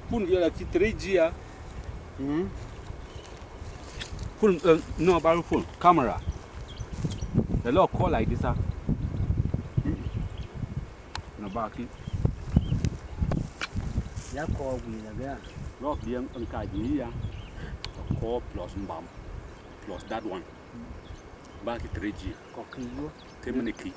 Phone you like 3G. Hmm. Phone no about phone camera. The law call like this. No back it. Giá cò gì là cái Rock the Kaji. Call plus bomb plus that one. Back 3G. cò kỳ vô. Temeniki.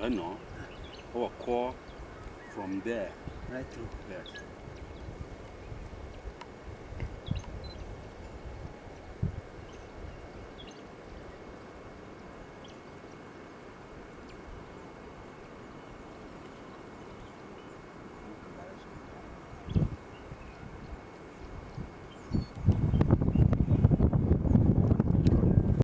I know. Our call from there. Right through. Yes.